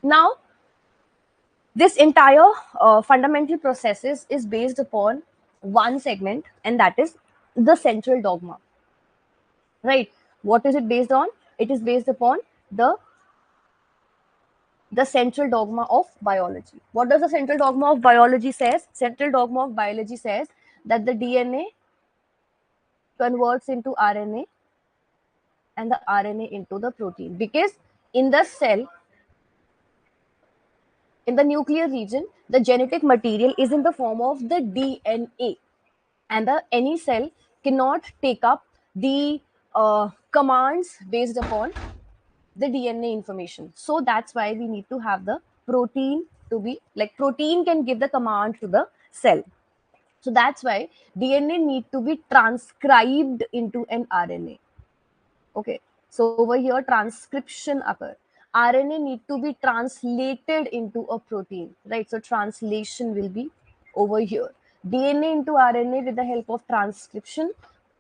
Now, this entire fundamental processes is based upon one segment, and that is the central dogma, right? What is it based on? It is based upon the the central dogma of biology. What does the central dogma of biology says? Central dogma of biology says that the DNA converts into RNA and the RNA into the protein, because in the cell, in the nuclear region, the genetic material is in the form of the DNA, and any cell cannot take up the commands based upon the DNA information. So that's why we need to have the protein to be like, protein can give the command to the cell. So that's why DNA need to be transcribed into an RNA. Okay. So over here, transcription occur. RNA need to be translated into a protein, right? So translation will be over here. DNA into RNA with the help of transcription,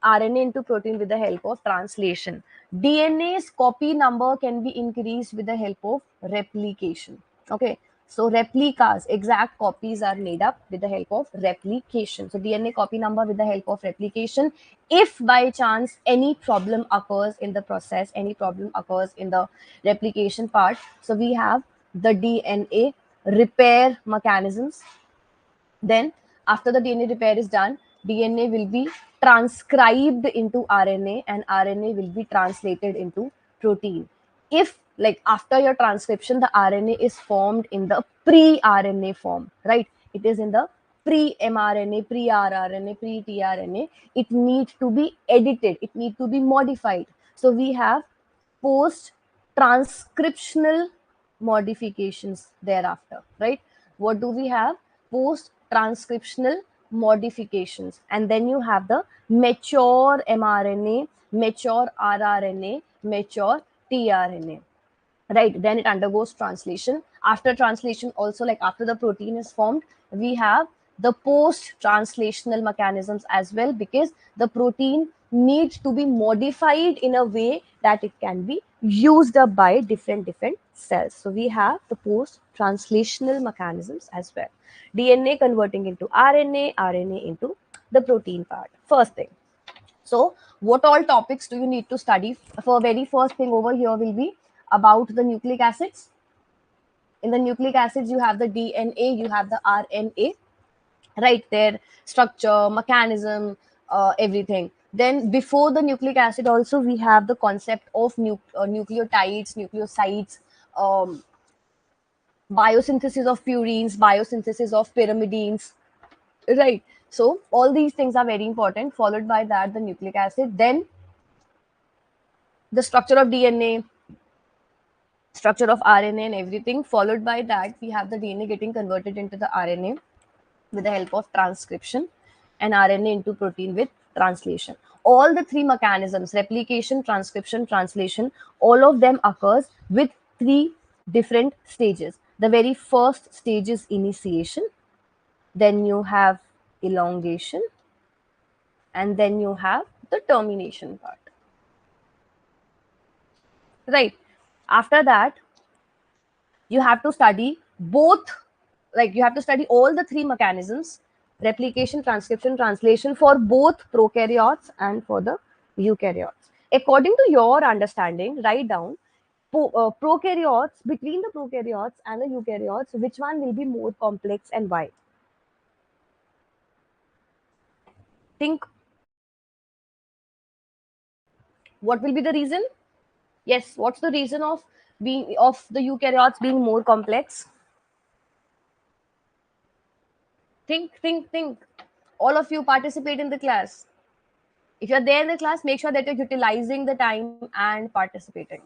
RNA into protein with the help of translation. DNA's copy number can be increased with the help of replication. Okay. So replicas, exact copies, are made up with the help of replication. So DNA copy number with the help of replication. If by chance any problem occurs in the process, any problem occurs in the replication part, so we have the DNA repair mechanisms. Then after the DNA repair is done, DNA will be transcribed into RNA and RNA will be translated into protein. If, like, after your transcription, the RNA is formed in the pre-RNA form, right? It is in the pre-mRNA, pre-rRNA, pre-tRNA. It needs to be edited. It needs to be modified. So we have post-transcriptional modifications thereafter, right? What do we have? Post transcriptional modifications. And then you have the mature mRNA, mature rRNA, mature tRNA, right? Then it undergoes translation. After translation also, like after the protein is formed, we have the post translational mechanisms as well, because the protein needs to be modified in a way that it can be used up by different cells. So we have the post translational mechanisms as well. DNA converting into RNA, RNA into the protein part. First thing. So what all topics do you need to study? For very first thing over here will be about the nucleic acids. In the nucleic acids, you have the DNA, you have the RNA, right? Their structure, mechanism, everything. Then before the nucleic acid also, we have the concept of nucleotides, nucleosides, um, biosynthesis of purines, biosynthesis of pyrimidines, right? So all these things are very important. Followed by that, the nucleic acid, then the structure of DNA, structure of RNA and everything. Followed by that, we have the DNA getting converted into the RNA with the help of transcription, and RNA into protein with translation. All the three mechanisms, replication, transcription, translation, all of them occurs with three different stages. The very first stage is initiation, then you have elongation, and then you have the termination part. Right. After that, you have to study both, like you have to study all the three mechanisms: replication, transcription, translation, for both prokaryotes and for the eukaryotes. According to your understanding, write down prokaryotes, between the prokaryotes and the eukaryotes, which one will be more complex and why? Think. What will be the reason? Yes, what's the reason of being of the eukaryotes being more complex? Think. All of you participate in the class. If you're there in the class, make sure that you're utilizing the time and participating.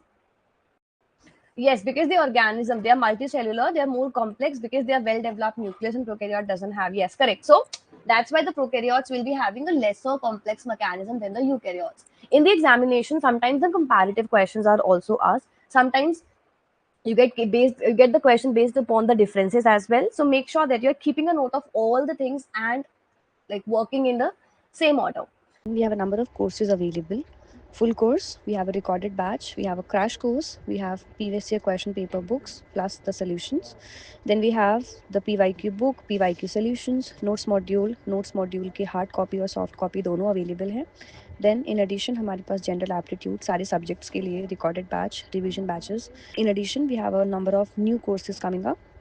Yes, because the organism, they are multicellular, they are more complex because they are well developed nucleus and prokaryote doesn't have. Yes, correct. So that's why the prokaryotes will be having a lesser complex mechanism than the eukaryotes. In the examination, sometimes the comparative questions are also asked. Sometimes you get the question based upon the differences as well. So make sure that you're keeping a note of all the things and like working in the same order. We have a number of courses available full course, we have a recorded batch, we have a crash course, we have previous year question paper books plus the solutions. Then we have the PYQ book, PYQ solutions, notes module के hard copy और soft copy दोनों available हैं. Then in addition हमारे पास general aptitude सारे subjects के लिए recorded batch, revision batches. In addition we have a number of new courses coming up.